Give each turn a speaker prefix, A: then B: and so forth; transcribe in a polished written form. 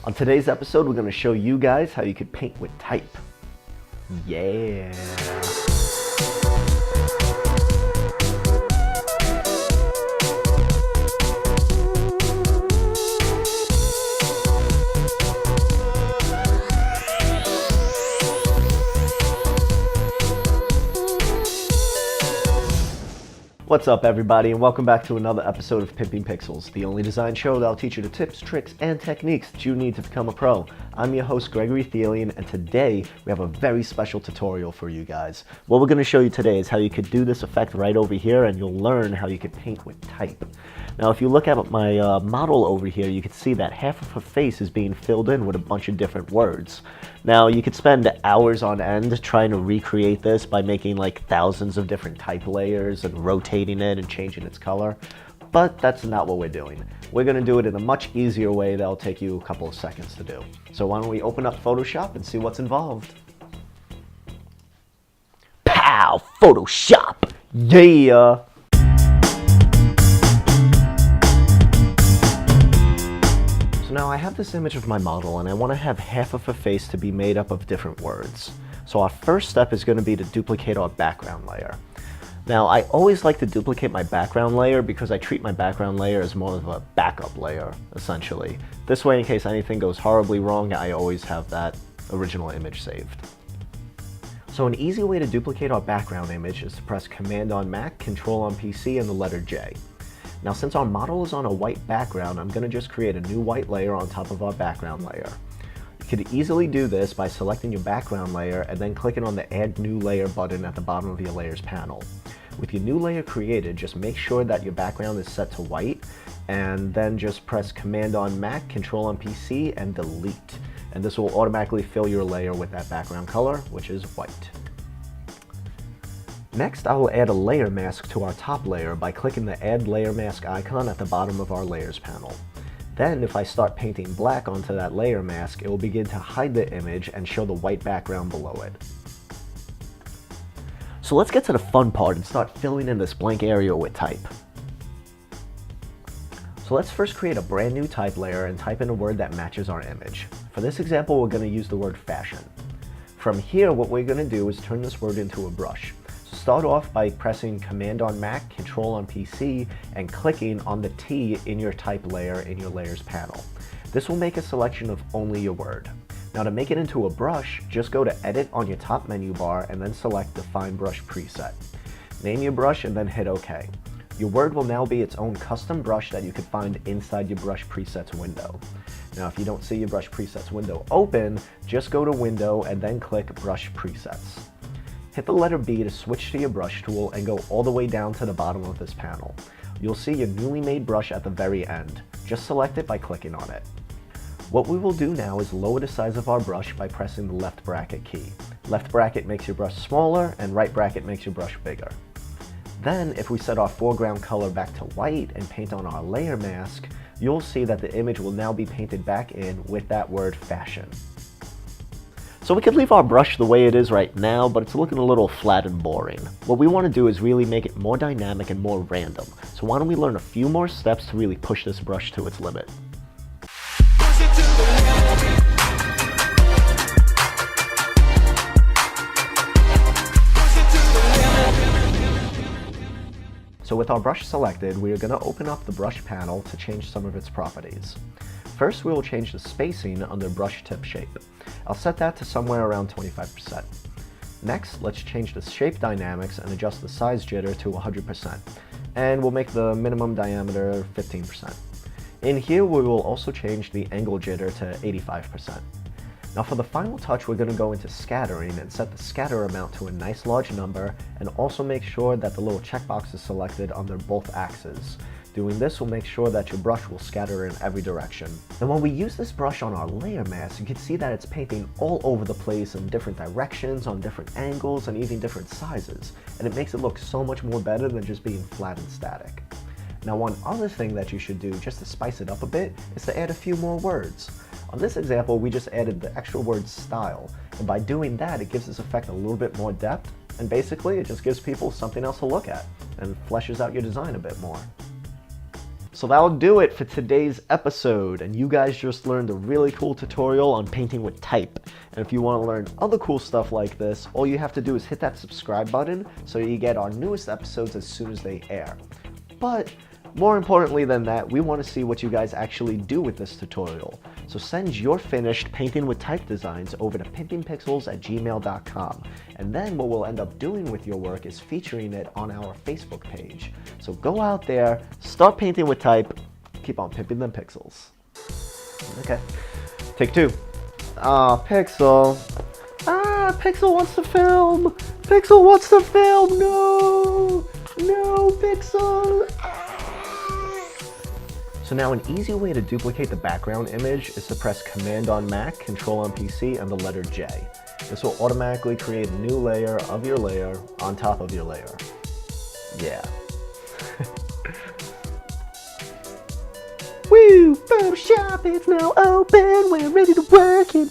A: On today's episode, we're going to show you guys how you could paint with type. Yeah. What's up, everybody, and welcome back to another episode of Pimping Pixels, the only design show that'll teach you the tips, tricks, and techniques that you need to become a pro. I'm your host, Gregory Thelian, and today we have a very special tutorial for you guys. What we're going to show you today is how you could do this effect right over here, and you'll learn how you could paint with type. Now, if you look at my model over here, you can see that half of her face is being filled in with a bunch of different words. Now, you could spend hours on end trying to recreate this by making like thousands of different type layers and rotating it and changing its color, but that's not what we're doing. We're going to do it in a much easier way that'll take you a couple of seconds to do. So why don't we open up Photoshop and see what's involved. Pow! Photoshop! Yeah! So now I have this image of my model and I want to have half of her face to be made up of different words. So our first step is going to be to duplicate our background layer. Now, I always like to duplicate my background layer because I treat my background layer as more of a backup layer, essentially. This way, in case anything goes horribly wrong, I always have that original image saved. So an easy way to duplicate our background image is to press Command on Mac, Control on PC, and the letter J. Now, since our model is on a white background, I'm going to just create a new white layer on top of our background layer. You could easily do this by selecting your background layer and then clicking on the Add New Layer button at the bottom of your Layers panel. With your new layer created, just make sure that your background is set to white, and then just press Command on Mac, Control on PC, and delete. And this will automatically fill your layer with that background color, which is white. Next, I will add a layer mask to our top layer by clicking the Add Layer Mask icon at the bottom of our Layers panel. Then, if I start painting black onto that layer mask, it will begin to hide the image and show the white background below it. So let's get to the fun part and start filling in this blank area with type. So let's first create a brand new type layer and type in a word that matches our image. For this example, we're going to use the word fashion. From here, what we're going to do is turn this word into a brush. So start off by pressing Command on Mac, Control on PC, and clicking on the T in your type layer in your Layers panel. This will make a selection of only your word. Now, to make it into a brush, just go to Edit on your top menu bar and then select Define Brush Preset. Name your brush and then hit OK. Your word will now be its own custom brush that you can find inside your Brush Presets window. Now, if you don't see your Brush Presets window open, just go to Window and then click Brush Presets. Hit the letter B to switch to your brush tool and go all the way down to the bottom of this panel. You'll see your newly made brush at the very end. Just select it by clicking on it. What we will do now is lower the size of our brush by pressing the left bracket key. Left bracket makes your brush smaller and right bracket makes your brush bigger. Then, if we set our foreground color back to white and paint on our layer mask, you'll see that the image will now be painted back in with that word fashion. So we could leave our brush the way it is right now, but it's looking a little flat and boring. What we want to do is really make it more dynamic and more random. So why don't we learn a few more steps to really push this brush to its limit. So with our brush selected, we are going to open up the brush panel to change some of its properties. First, we will change the spacing under brush tip shape. I'll set that to somewhere around 25%. Next, let's change the shape dynamics and adjust the size jitter to 100%. And we'll make the minimum diameter 15%. In here, we will also change the angle jitter to 85%. Now for the final touch, we're going to go into scattering and set the scatter amount to a nice large number, and also make sure that the little checkbox is selected under both axes. Doing this will make sure that your brush will scatter in every direction. And when we use this brush on our layer mask, you can see that it's painting all over the place in different directions, on different angles, and even different sizes. And it makes it look so much more better than just being flat and static. Now, one other thing that you should do just to spice it up a bit is to add a few more words. On this example, we just added the extra word style, and by doing that, it gives this effect a little bit more depth, and basically it just gives people something else to look at, and fleshes out your design a bit more. So that'll do it for today's episode, and you guys just learned a really cool tutorial on painting with type. And if you want to learn other cool stuff like this, all you have to do is hit that subscribe button so you get our newest episodes as soon as they air. But more importantly than that, we want to see what you guys actually do with this tutorial. So send your finished painting with type designs over to pimpingpixels@gmail.com. And then what we'll end up doing with your work is featuring it on our Facebook page. So go out there, start painting with type, keep on pimping them pixels. Okay, take two. Pixel. Pixel wants to film. Pixel wants to film. No, Pixel. So now an easy way to duplicate the background image is to press Command on Mac, Control on PC, and the letter J. This will automatically create a new layer of your layer on top of your layer. Yeah. Woo! Photoshop is now open. We're ready to work in